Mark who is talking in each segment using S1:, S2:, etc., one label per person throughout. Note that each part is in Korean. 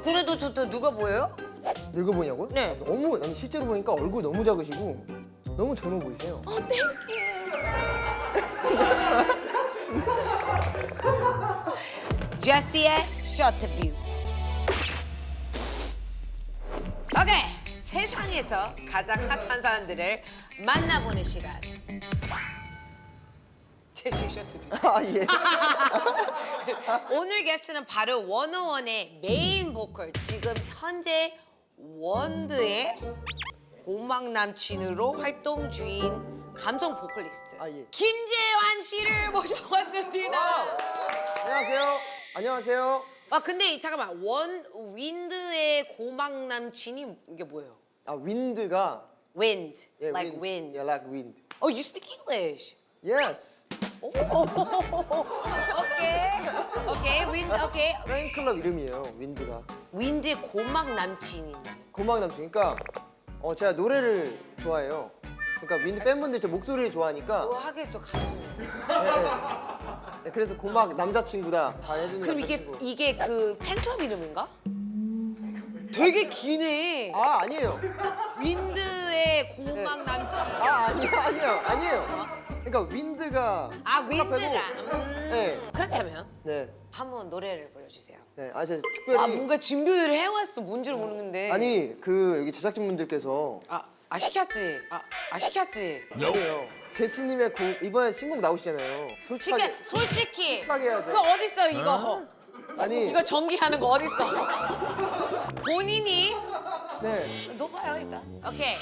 S1: 그래도 저 누가 보여요?
S2: 늙어 보이냐고요?
S1: 네.
S2: 너무 아니 실제로 보니까 얼굴 너무 작으시고 너무 젊어 보이세요.
S1: 땡큐. 제시의 쇼트뷰. 오케이. 세상에서 가장 핫한 사람들을 만나보는 시간. 제시 쇼트뷰.
S2: 아 예.
S1: 오늘 게스트는 바로 워너원의 메인 보컬, 지금 현재 원드의 고막 남친으로 활동 중인 감성 보컬리스트
S2: 아, 예.
S1: 김재환 씨를 모셔봤습니다.
S2: 안녕하세요. 안녕하세요.
S1: 아 근데 잠깐만, 윈드의 고막 남친이 이게 뭐예요?
S2: 아 윈드가
S1: Wind,
S2: 예,
S1: like wind.
S2: Yeah, like wind.
S1: Oh, you speak English.
S2: Yes.
S1: 오, 오케이, wind, 오케이.
S2: 팬클럽 이름이에요. 윈드가.
S1: 윈드의 고막 남친이.
S2: 고막 남친. 그러니까 제가 노래를 좋아해요. 그러니까 윈드 팬분들 제 목소리를 좋아하니까
S1: 좋아하겠죠, 가수는.
S2: 네, 그래서 고막 남자친구다 다 해주는
S1: 그럼
S2: 남자친구.
S1: 이게 그 팬클럽 이름인가? 되게 기네.
S2: 아 아니에요.
S1: 윈드의 고막 남친.
S2: 아 아니에요. 그러니까 윈드가
S1: 아
S2: 카페고,
S1: 윈드가.
S2: 네.
S1: 그렇다면
S2: 네.
S1: 한번 노래를 불러주세요.
S2: 네. 아 제가 특별히
S1: 아 뭔가 준비를 해왔어. 뭔지를 모르는데.
S2: 아니 그 여기 제작진분들께서
S1: 시켰지. 시켰지.
S2: 아니에요. 제시님의 곡 이번에 신곡 나오시잖아요. 솔직하게
S1: 솔직히.
S2: 솔직하게 해야죠.
S1: 그거 어딨어 이거?
S2: 아니
S1: 이거 전기하는 거 어딨어? 본인이
S2: 네.
S1: 높아요 일단. 오케이.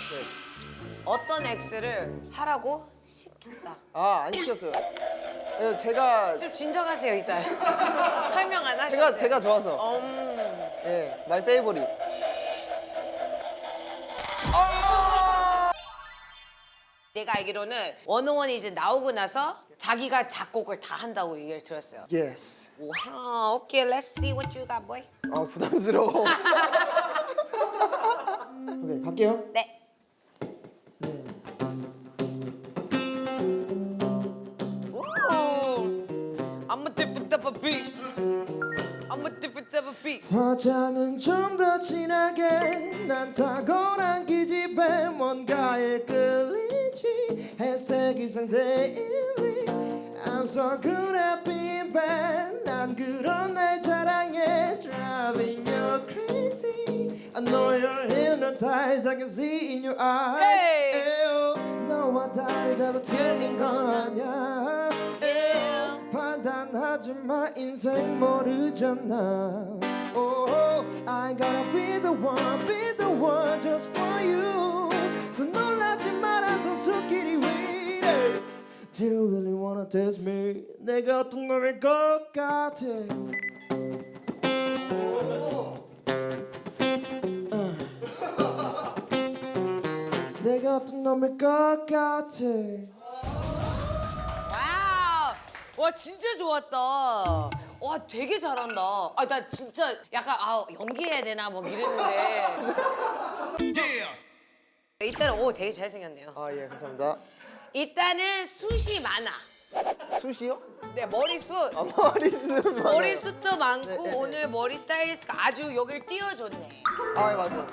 S1: 어떤 X를 하라고 시켰다.
S2: 안 시켰어요. 네, 제가
S1: 좀 진정하세요 일단. 설명 안 하셨어요.
S2: 제가 좋아서. 예, my favorite.
S1: 내가 알기로는 원어원이 이제 나오고 나서 자기가 작곡을 다 한다고 얘기를 들었어요.
S2: Yes.
S1: 와, 오케이, let's see what you got, boy.
S2: 부담스러워. 오케이, 갈게요.
S1: 네. 오, I'm a different type of beast. I'm a different type of beast.
S2: 화장은 좀 더 진하게 난 타고난 기집애 뭔가에 끌리지 햇색 이상 데일리 I'm so good at being bad 난 그런 날 자랑해 Driving you crazy I know you're hypnotized I can see in your eyes
S1: Hey!
S2: 에요, 너와 다르다고 틀린 건 아냐
S1: Yeah.
S2: 판단하지 마 인생 모르잖아 Oh, I gotta be the one just for you So 놀라지 말아서 손길이 위래 Do you really wanna test me 내가 어떤 놈일 것 같아 내가 어떤 놈일 것 같아
S1: 와우. 와, 진짜 좋았다. 와, 되게 잘한다. 나 진짜 약간 연기해야 되나 뭐 이랬는데. 일단 되게 잘생겼네요.
S2: 예 감사합니다
S1: 일단은 숱이 많아.
S2: 숱이요?
S1: 네, 머리숱.
S2: 머리숱
S1: 머리숱도 많고
S2: 네, 네, 네.
S1: 오늘 머리 스타일리스트가 아주 여길 띄워줬네.
S2: 예, 맞아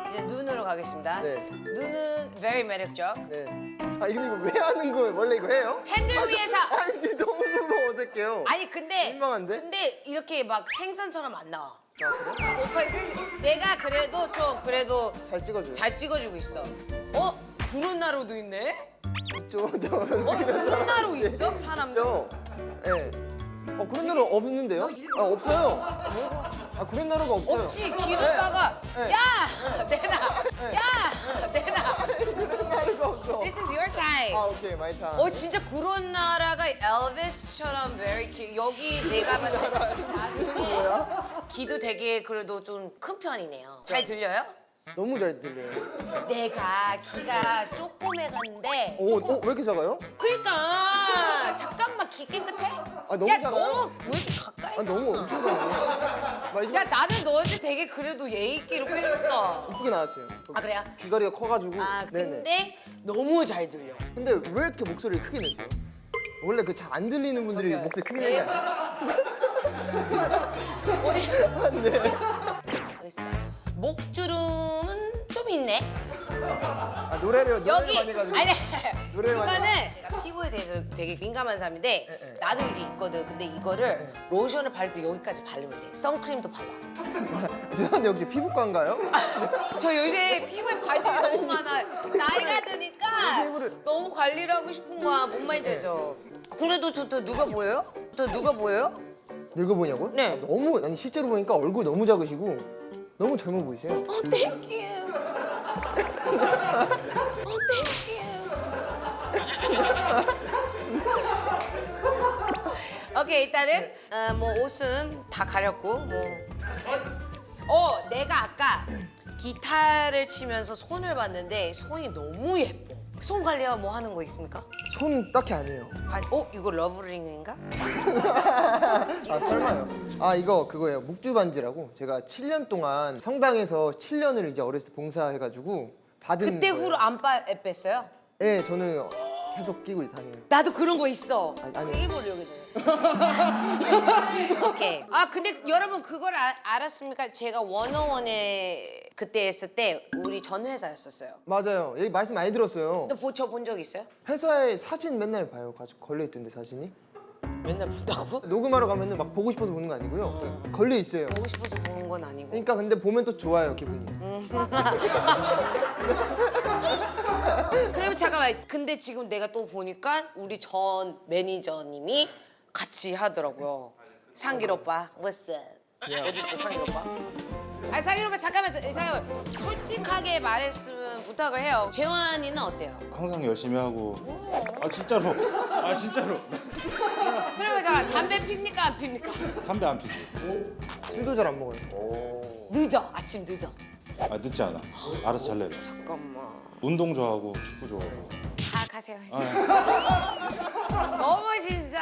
S1: 이제 눈으로 가겠습니다.
S2: 네.
S1: 눈은 very 매력적.
S2: 네. 이거 왜 하는 거예요? 원래 이거 해요?
S1: 핸들 위에서.
S2: 아니 너무 어색해요.
S1: 아니 근데
S2: 민망한데?
S1: 근데 이렇게 막 생선처럼 안 나와.
S2: 그래?
S1: 오빠 내가 그래도 좀
S2: 잘 찍어줘요.
S1: 잘 찍어주고 있어. 구론나루도 있네?
S2: 있죠.
S1: 구론나루 있어? 사람들?
S2: 예. 그런 나루 없는데요? 없어요. 그런 나루가 없어요.
S1: 없지. 기름자가
S2: 네.
S1: 야! 내놔! 야! 내놔!
S2: 그런 나루가 없어.
S1: This is your time.
S2: 오케이, 마이 타임.
S1: 진짜 구론나라가 엘비스처럼 very cute. 여기 내가 봤을 때 자신의 귀도 되게 그래도 좀 큰 편이네요. 잘 들려요?
S2: 너무 잘 들려요.
S1: 내가 귀가 조그매간데
S2: 왜 이렇게 작아요?
S1: 그러니까 잠깐만 귀 깨끗해?
S2: 너무
S1: 야
S2: 작아요.
S1: 너무 왜 이렇게 가까이?
S2: 너무 엄청 작아요.
S1: 야 나는 너한테 되게 그래도 예의 있게 표현했다.
S2: 이쁘게 나왔어요.
S1: 그래요?
S2: 귀걸이가 커가지고.
S1: 근데
S2: 네네.
S1: 너무 잘 들려.
S2: 근데 왜 이렇게 목소리를 크게 내세요? 원래 그 잘 안 들리는 분들이
S1: 저기요.
S2: 목소리 크게 내는 게 아니에요.
S1: 어디?
S2: 네. 노래를
S1: 여기
S2: 많이 해가지고.
S1: 아니
S2: 노래를 많이
S1: 이거는 제가 피부에 대해서 되게 민감한 사람인데 나도 이게 있거든. 근데 이거를 로션을 바를 때 여기까지 바르면 돼. 선크림도 발라.
S2: 죄송한데 혹시 피부과인가요?
S1: 저 요새 피부에 관심이 너무 많아. 나이가 드니까
S2: 피부를-
S1: 너무 관리를 하고 싶은 거야. 뭔 말인지 알죠? 그래도 저 누가 보여요? 저 누가 보여요?
S2: 늙어보냐고요?
S1: 네.
S2: 아, 너무 아니 실제로 보니까 얼굴 너무 작으시고 너무 젊어 보이세요.
S1: 어, 땡큐. 어, 땡큐. 오케이, 일단은 뭐 옷은 다 가렸고 내가 아까 기타를 치면서 손을 봤는데 손이 너무 예뻐. 손 관리は뭐 하는 거 있습니까?
S2: 손 딱히 안 해요.
S1: 이거 러브링인가?
S2: 아 설마요? 아 이거 그거예요. 묵주 반지라고 제가 7년 동안 성당에서 7년을 이제 어렸을 때 봉사해가지고 받은
S1: 그때
S2: 거예요.
S1: 후로 안 뺐어요?
S2: 네 저는 계속 끼고 다녀요.
S1: 나도 그런 거 있어.
S2: 아니.
S1: 일부러 여기 오케이. 아 근데 여러분 그걸 알았습니까? 제가 원어원에 그때 했을 때 우리 전 회사였었어요.
S2: 맞아요. 여기 말씀 많이 들었어요.
S1: 너 저 본 적 있어요?
S2: 회사에 사진 맨날 봐요. 가지고 걸려 있던데 사진이.
S1: 맨날 본다고?
S2: 녹음하러 가면은 막 보고 싶어서 보는 거 아니고요. 걸려 있어요.
S1: 보고 싶어서 보는 건 아니고.
S2: 그러니까 근데 보면 또 좋아요 기분이.
S1: 그럼 잠깐만. 근데 지금 내가 또 보니까 우리 전 매니저님이 같이 하더라고요. 상길 오빠, what's up? 어디 있어 상길 오빠? 아 상길 오빠 잠깐만. 솔직하게 말했으면 부탁을 해요. 재환이는 어때요?
S3: 항상 열심히 하고. 아 진짜로. 아 진짜로.
S1: 그러면 잠깐 담배 핍니까 안 핍니까?
S3: 담배 안 피지.
S2: 술도 잘 안 먹어요.
S1: 늦어. 아침 늦어.
S3: 아 늦지 않아. 알아서 잘 내려.
S1: 잠깐만.
S3: 운동 좋아하고 축구 좋아하고.
S1: 가세요.
S3: 아,
S1: 너무 진짜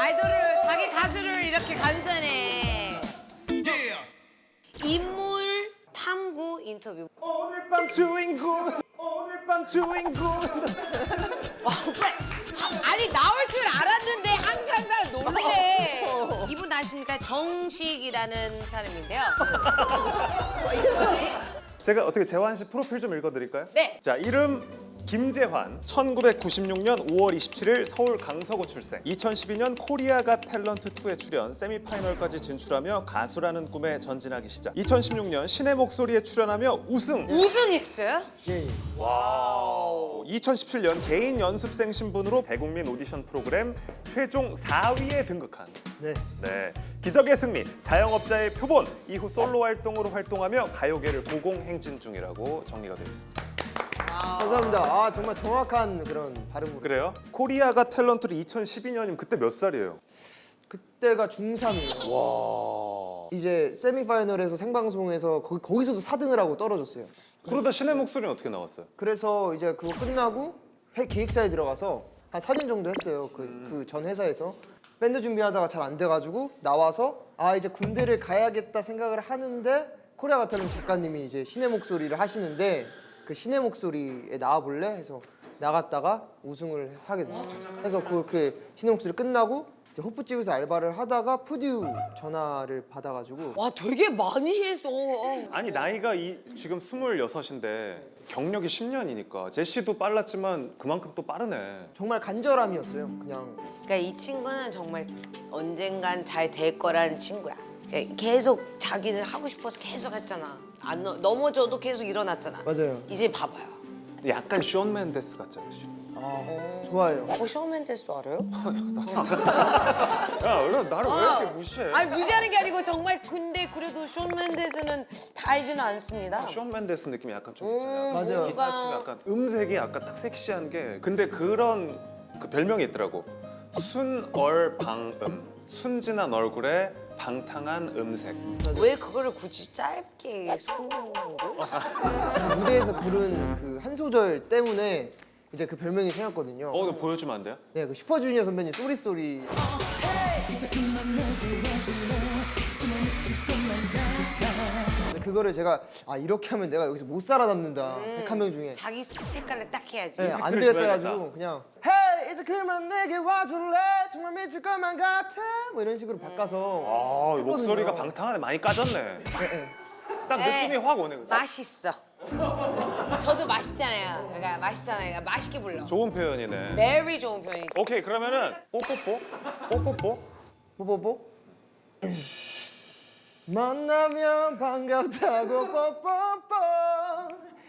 S1: 아이돌을 자기 가수를 이렇게 감싸네. 인물 탐구 인터뷰.
S2: 오늘 밤 주인공. 오늘 밤 주인공.
S1: 아니 나올 줄 알았는데 항상 놀래. 이분 아십니까? 정식이라는 사람인데요.
S4: 제가 어떻게 재환 씨 프로필 좀 읽어드릴까요?
S1: 네.
S4: 자, 이름 김재환. 1996년 5월 27일 서울 강서구 출생. 2012년 코리아 갓 탤런트 2에 출연, 세미파이널까지 진출하며 가수라는 꿈에 전진하기 시작. 2016년 신의 목소리에 출연하며 우승.
S1: 우승했어요?
S2: 예.
S4: 2017년 개인 연습생 신분으로 대국민 오디션 프로그램 최종 4위에 등극한.
S2: 네.
S4: 네, 기적의 승리, 자영업자의 표본. 이후 솔로 활동으로 활동하며 가요계를 고공행진 중이라고 정리가 되어 있습니다.
S2: 감사합니다. 아 정말 정확한 그런 발음으로.
S4: 그래요? 코리아가 탤런트를 2012년이면 그때 몇 살이에요?
S2: 그때가 중3이에요.
S3: 와.
S2: 이제 세미파이널에서 생방송에서 거기서도 4등을 하고 떨어졌어요.
S4: 그러다 신의 목소리는 어떻게 나왔어요?
S2: 그래서 이제 그거 끝나고 기획사에 들어가서 한 4년 정도 했어요. 그 전 회사에서 밴드 준비하다가 잘 안 돼가지고 나와서 아 이제 군대를 가야겠다 생각을 하는데 코리아 같은 작가님이 이제 신의 목소리를 하시는데 그 신의 목소리에 나와볼래 해서 나갔다가 우승을 하게 됐어요. 그래서 그 신의 목소리 끝나고 이제 호프집에서 알바를 하다가 푸듀 전화를 받아가지고
S1: 와 되게 많이 했어.
S4: 아니 나이가 지금 26인데 경력이 10년이니까 제시도 빨랐지만 그만큼 또 빠르네.
S2: 정말 간절함이었어요. 그냥
S1: 그러니까 이 친구는 정말 언젠간 잘 될 거라는 친구야. 그러니까 계속 자기는 하고 싶어서 계속 했잖아. 안 넘어져도 계속 일어났잖아.
S2: 맞아요.
S1: 이제 봐봐요.
S4: 약간 숀 맨데스 같잖아.
S2: 좋아요.
S1: 샤운 맨데스 알아요?
S4: 야, 나를 왜 이렇게 무시해?
S1: 아니 무시하는 게 아니고 정말 근데 그래도 샤운 맨데스는 다 알지는 않습니다.
S4: 숀 맨데스 느낌이 약간 좀 있잖아요.
S2: 맞아요.
S4: 기타 치면 약간 음색이 약간 딱 섹시한 게 근데 그런 그 별명이 있더라고. 순얼방음. 순진한 얼굴에 방탕한 음색.
S1: 왜 그거를 굳이 짧게 소개하는 거야?
S2: 무대에서 부른 그 한 소절 때문에 이제 그 별명이 생겼거든요.
S4: 이거 보여주면 안 돼요?
S2: 네, 그 슈퍼주니어 선배님 쏘리 쏘리. 그거를 제가 아 이렇게 하면 내가 여기서 못 살아남는다. 101명 중에.
S1: 자기 색깔을 딱 해야지.
S2: 네, 안
S4: 팩트를
S2: 되겠다
S4: 줘야겠다.
S2: 해가지고 그냥 Hey 이제 그만 내게 와줄래 정말 미칠 것만 같아 뭐 이런 식으로 바꿔서
S4: 아,
S2: 했거든요.
S4: 목소리가 방탕하네. 많이 까졌네.
S2: 네, 네.
S4: 딱 느낌이 확 오네.
S1: 맛있어. 저도 맛있잖아요. 그러니까 맛있잖아요. 그러니까 맛있게 불러.
S4: 좋은 표현이네.
S1: very 좋은 표현이.
S4: 오케이 그러면은 뽀뽀뽀 뽀뽀뽀
S2: 뽀뽀뽀. 만나면 반갑다고 뽀뽀뽀.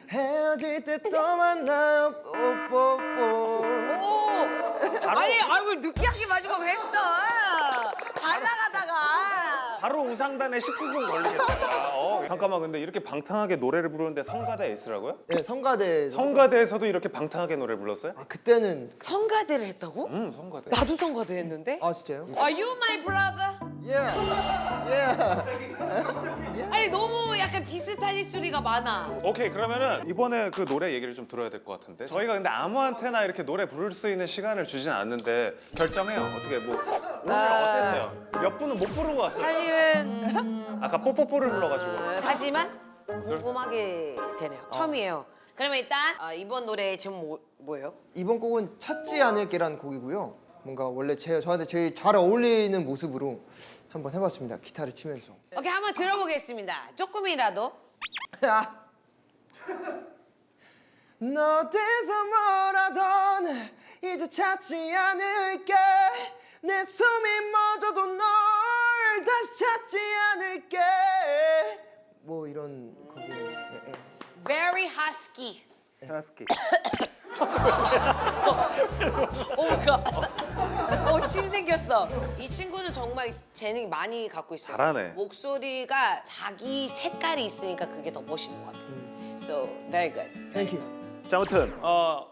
S2: 헤어질 때 또 만나요 뽀뽀뽀.
S1: 오! 아니, 아이고 느끼하게 마지막 했어. 잘 나가다가.
S4: 바로 우상단에 19금 걸리겠다. 잠깐만 근데 이렇게 방탕하게 노래를 부르는데 성가대 S라고요?
S2: 네, 성가대.
S4: 성가대에서도 이렇게 방탕하게 노래 불렀어요?
S2: 아 그때는
S1: 성가대를 했다고?
S4: 성가대.
S1: 나도 성가대 했는데.
S2: 아 진짜요?
S1: Are you my brother?
S2: Yeah. Yeah.
S1: 아니 너무 약간 비슷한 histori가 많아.
S4: 오케이 그러면은 이번에 그 노래 얘기를 좀 들어야 될 것 같은데 저희가 근데 아무한테나 이렇게 노래 부를 수 있는 시간을 주진 않는데 결정해요. 어떻게 뭐 오늘 어땠어요? 몇 분은 못 부르고 왔어요.
S1: 사실은
S4: 아까 뽀뽀뽀를 불러가지고.
S1: 하지만 궁금하게 되네요. 처음이에요. 그러면 일단 이번 노래 제목 뭐예요?
S2: 이번 곡은 찾지 않을게라는 곡이고요. 뭔가 원래 저한테 제일 잘 어울리는 모습으로 한번 해봤습니다. 기타를 치면서.
S1: 오케이 한번 들어보겠습니다. 조금이라도.
S2: 너 어디서 뭐라던 이제 찾지 않을게 내 숨이 멎어도 널 다시 찾지 않을게 뭐 이런 곡이
S1: Very husky.
S4: 헤라스키.
S1: 침 생겼어. 이 친구는 정말 재능이 많이 갖고 있어요.
S4: 잘하네.
S1: 목소리가 자기 색깔이 있으니까 그게 더 멋있는 것 같아요. So very good.
S2: Thank you.
S4: 자 아무튼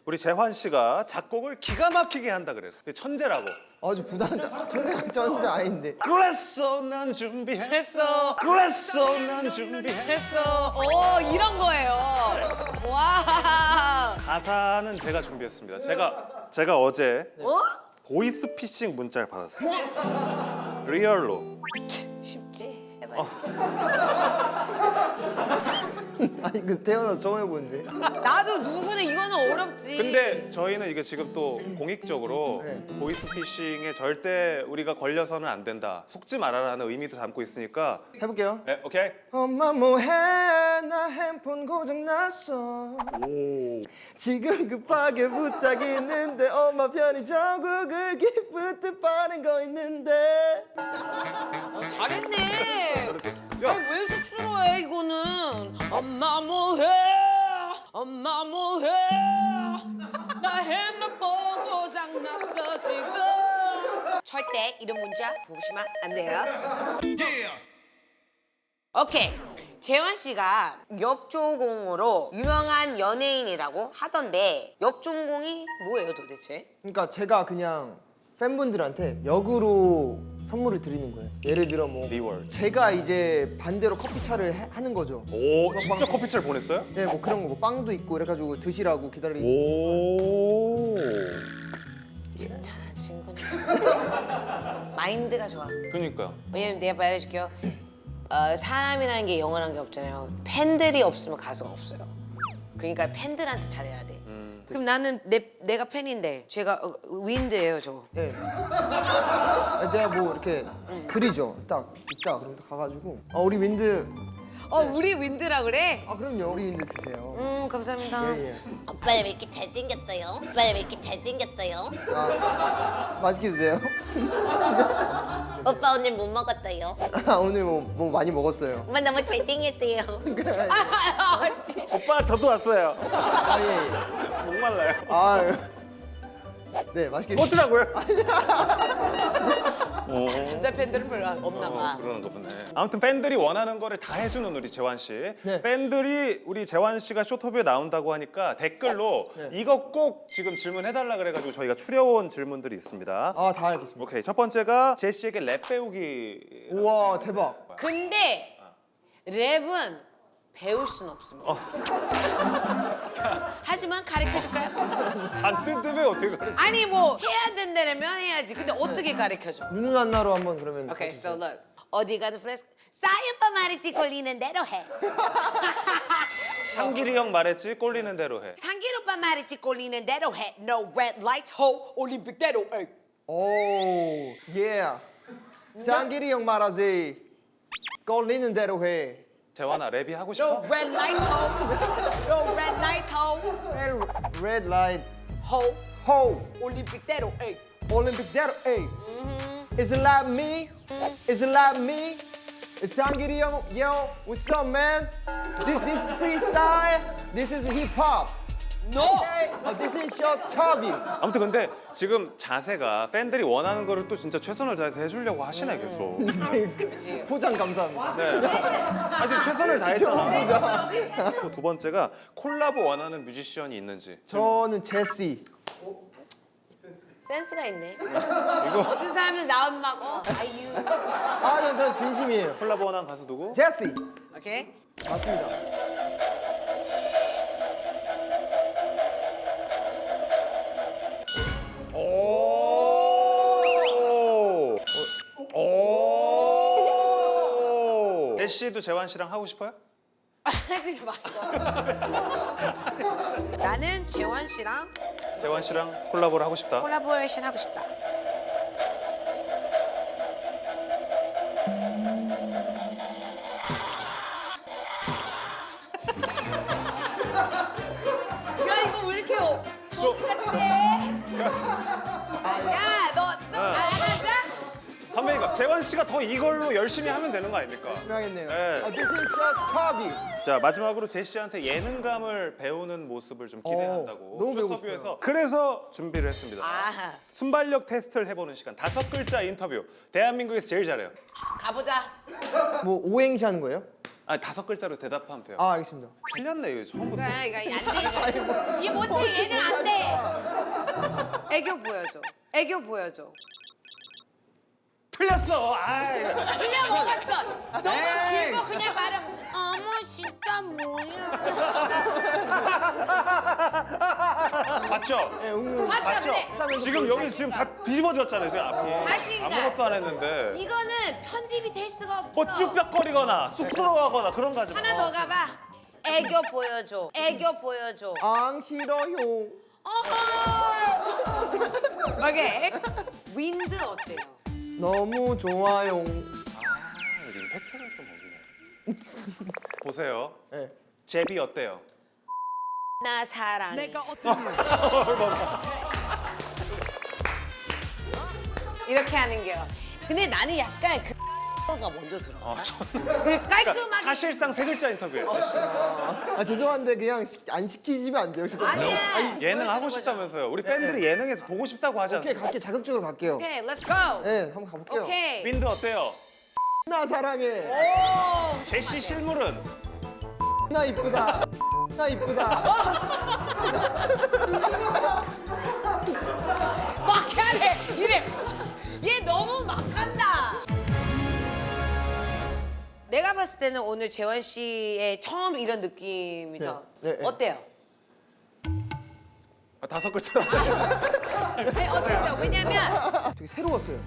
S4: 우리 재환 씨가 작곡을 기가 막히게 한다 그래서 천재라고.
S2: 아주 부담다. 저는 아닌데.
S4: 그랬어 난 준비했어. 그랬어 난 준비했어.
S1: 됐어. 오 이런 거예요. 와.
S4: 가사는 제가 준비했습니다. 제가 어제
S1: 어?
S4: 보이스피싱 문자를 받았어요. 리얼로.
S1: 쉽지? 해봐요.
S2: 아니 그 태어나서 처음 해보는데.
S1: 나도 누구는 이거는 어렵지.
S4: 근데 저희는 이게 지금 또 공익적으로
S2: 네.
S4: 보이스피싱에 절대 우리가 걸려서는 안 된다. 속지 말아라는 의미도 담고 있으니까.
S2: 해볼게요.
S4: 네, 오케이.
S2: 엄마 뭐해 나 핸폰 고장났어
S4: 오.
S2: 지금 급하게 부탁이 있는데 엄마 편의점국을 기프트 파는 거 있는데
S1: 잘했네.
S4: 야.
S1: 아니 왜 쑥스러워해 이거는. 엄마 뭐해? 엄마 뭐해? 나 핸드폰 고장났어 지금. 절대 이런 문자 보시면 안 돼요. 오케이. 재환 씨가 역조공으로 유명한 연예인이라고 하던데 역조공이 뭐예요 도대체?
S2: 그러니까 제가 그냥 팬분들한테 역으로 선물을 드리는 거예요. 예를 들어 뭐
S4: 리월.
S2: 제가 이제 반대로 커피차를 하는 거죠.
S4: 오,
S2: 음악
S4: 진짜
S2: 방송.
S4: 커피차를 보냈어요?
S2: 네, 뭐 그런 거 뭐 빵도 있고 그래가지고 드시라고 기다리고
S4: 오.
S1: 괜찮아 친구는. 마인드가 좋아.
S4: 그러니까요.
S1: 왜냐면 내가 말해줄게요. 사람이라는 게 영원한 게 없잖아요. 팬들이 없으면 가수가 없어요. 그러니까 팬들한테 잘해야 돼. 그럼 나는 내가 팬인데 제가 윈드예요 저.
S2: 네. 제가 뭐 이렇게 드리죠. 딱 이따 그럼 딱 가가지고 우리 윈드
S1: 우리 윈드라 그래?
S2: 그럼요 우리 윈드 드세요.
S1: 감사합니다.
S2: 예예.
S5: 오빠 왜 이렇게 잘생겼어요? 오빠 왜 이렇게 잘생겼어요?
S2: 맛있게 드세요.
S5: 오빠 오늘 못 먹었어요?
S2: 오늘 뭐 많이 먹었어요.
S5: 오빠 너무 잘생겼어요.
S4: 오빠 저도 왔어요.
S2: 예.
S4: 목말라요.
S2: 네 맛있게 드세요.
S4: 어쩌라고요?
S1: 남자 팬들은 별로 없나 봐.
S4: 그러는가 보네. 아무튼 팬들이 원하는 거를 다 해주는 우리 재환 씨.
S2: 네.
S4: 팬들이 우리 재환 씨가 쇼터뷰에 나온다고 하니까 댓글로 이거 꼭 지금 질문해달라 그래가지고 저희가 추려온 질문들이 있습니다.
S2: 다 알겠습니다.
S4: 오케이 첫 번째가 제시에게 랩 배우기.
S2: 우와 대박.
S1: 근데 랩은 배울 순 없습니다. 하지만 가르쳐줄까요?
S4: 안 뜬다며 어떻게 가르쳐?
S1: 아니 뭐 해야 된다면 해야지. 근데 어떻게 가르쳐줘?
S2: 눈은 안 나로 한번 그러면.
S1: 오케이, so look. 어디 가도 플래시 싸이 오빠 말이지 꼴리는 대로 해.
S4: 상길이 형 말했지 꼴리는 대로 해.
S1: 상길 오빠 말이지 꼴리는 대로 해. No red lights, ho, 올림픽대로 해.
S2: 오 예. 쌍길이 형 말하지. 꼴리는 대로 해.
S4: 재환아 랩이 하고
S1: Yo,
S4: 싶어?
S1: red light hoe. Yo, red light hoe.
S2: Red light.
S1: Hoe.
S2: Ho.
S1: 올림픽대로. 에이.
S2: 올림픽대로. Hey. Is it like me? Is it like me? It's Sangiri yo. What's up, man? This is freestyle. This is hip hop.
S1: No.
S2: Okay? This is your hobby.
S4: 아무튼 근데 지금 자세가 팬들이 원하는 거를 또 진짜 최선을 다해서 해주려고 하시네 계속.
S2: 포장 감사합니다.
S4: 네. 아 지금 최선을 다했잖아. 또 두 번째가 콜라보 원하는 뮤지션이 있는지.
S2: 저는 제시.
S1: 센스가 있네.
S4: 이거
S1: 어떤 사람은 나오면 막 아유.
S2: 전 진심이에요.
S4: 콜라보 원하는 가수 누구?
S2: 제시.
S1: 오케이.
S2: 맞습니다.
S4: 오. 오. 애쉬도 재환 씨랑 하고 싶어요?
S1: 하지 말고. 나는 재환 씨랑
S4: 재환 씨랑 콜라보를 하고 싶다.
S1: 콜라보레이션 하고 싶다. 야 이거 왜 이렇게 좋기가 세? 야 너 안 하자?
S4: 선배님, 재환 씨가 더 이걸로 열심히 하면 되는 거 아닙니까?
S2: 하겠네요.
S4: 네.
S2: This is your hobby.
S4: 자 마지막으로 제시한테 예능감을 배우는 모습을 좀 기대한다고
S2: 너무 배우고
S4: 쇼터뷰에서 그래서 준비를 했습니다.
S1: 아
S4: 순발력 테스트를 해보는 시간. 5글자 인터뷰. 대한민국에서 제일 잘해요.
S1: 가보자.
S2: 뭐 오행시 하는 거예요?
S4: 아니 5글자로 대답하면 돼요.
S2: 알겠습니다.
S4: 틀렸네 이거 처음부터.
S1: 그래 이거 안 돼. 이게 못해 얘는 안 돼. 애교 보여줘. 애교 보여줘.
S4: 틀렸어. 아이.
S1: 그냥 먹었어. 너무 길고 그냥 말은 어머 진짜 뭐야.
S4: 맞죠?
S1: 맞죠? 근데
S4: 지금 여기 지금 다 뒤집어졌잖아요. 지금 앞이.
S1: 자신감.
S4: 아무것도 안 했는데.
S1: 이거는 편집이 될 수가 없어.
S4: 뭐 쭈뼛거리거나 쑥스러워하거나 그런 거 하지 마.
S1: 하나 더 가봐. 애교 보여줘. 애교 보여줘.
S2: 앙 싫어요.
S1: 오케이. 윈드 어때요?
S2: 너무 좋아요.
S4: 우리 팩트를 좀 먹이네. 보세요.
S2: 네.
S4: 제비 어때요?
S1: 나 사랑해. 이렇게 하는 게요. 근데 나는 약간 가 먼저 들어가. 그 깔끔하게.
S4: 사실상 3글자 인터뷰예요.
S2: 죄송한데 그냥 안 시키시면 안 돼요. 지금.
S1: 아니야.
S4: 예능 하고 싶다면서요. 우리 팬들이 예능에서 보고 싶다고 하지
S2: 오케이
S4: 않습니까?
S2: 갈게 자극적으로 갈게요.
S1: 오케이, let's go.
S2: 네, 한번 가볼게요.
S1: 오케이.
S4: 윈드 어때요?
S2: 나 사랑해.
S1: 오.
S4: 제시 실물은?
S2: 나 이쁘다. 나 이쁘다.
S1: 막 해야 이래. 얘 너무 막 한다. 내가 봤을 때는 오늘 재환 씨의 처음 이런 느낌이죠.
S2: 네, 네, 네.
S1: 어때요?
S4: 5글자.
S1: 아니, 어땠어요? 왜냐면
S2: 되게 새로웠어요.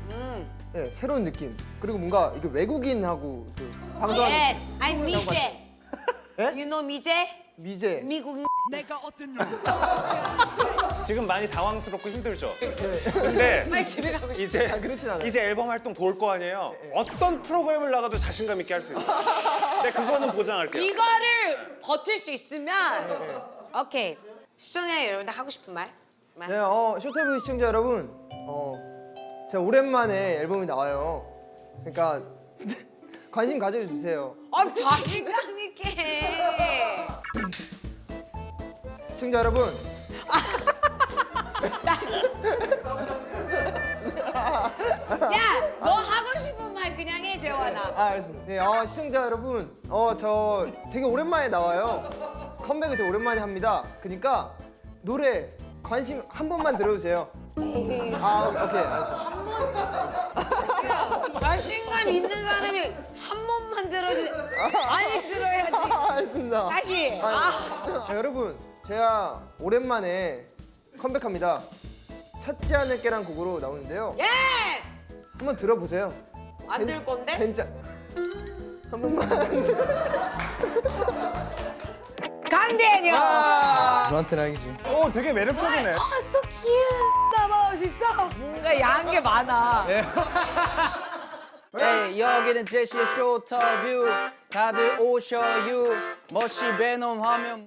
S2: 네, 새로운 느낌. 그리고 뭔가 이게 외국인하고 그 방송하는
S1: yes, I'm 미제.
S2: 예?
S1: You know 미제?
S2: 미제.
S1: 미국
S4: 지금 많이 당황스럽고 힘들죠? 근데
S1: 빨리 집에 가고 싶어.
S4: 이제
S2: 그렇진 않아요.
S4: 이제 앨범 활동 도울 거 아니에요? 어떤 프로그램을 나가도 자신감 있게 할 수 있어요. 근데 그거는 보장할게요.
S1: 이거를 버틸 수 있으면 오케이. 시청자 여러분들 하고 싶은 말?
S2: 네, 쇼터뷰 시청자 여러분, 제가 오랜만에 앨범이 나와요. 그러니까 관심 가져주세요.
S1: 자신감 있게 해.
S2: 시청자 여러분,
S1: 야, 너 하고 싶은 말 그냥 해, 재환아.
S2: 알겠습니다. 네, 시청자 여러분, 저 되게 오랜만에 나와요. 컴백을 되게 오랜만에 합니다. 그러니까 노래 관심 한 번만 들어주세요. 오케이, 알았어.
S1: 야, 자신감 있는 사람이 한 번만 들어주지. 많이 들어야지.
S2: 알겠습니다.
S1: 다시.
S2: 자, 여러분, 제가 오랜만에 컴백합니다. 찾지 않을게란 곡으로 나오는데요.
S1: 예스!
S2: 한번 들어보세요.
S1: 안 들 건데?
S2: 한 번만.
S1: 강대녀.
S2: 저한테는 알겠지.
S4: 오, 되게 매력적이네.
S1: so cute. 나 멋있어. 뭔가 야한 게 많아.
S6: 네, 여기는 제시의 쇼터뷰. 다들 오셔요. 멋이 베놈 하면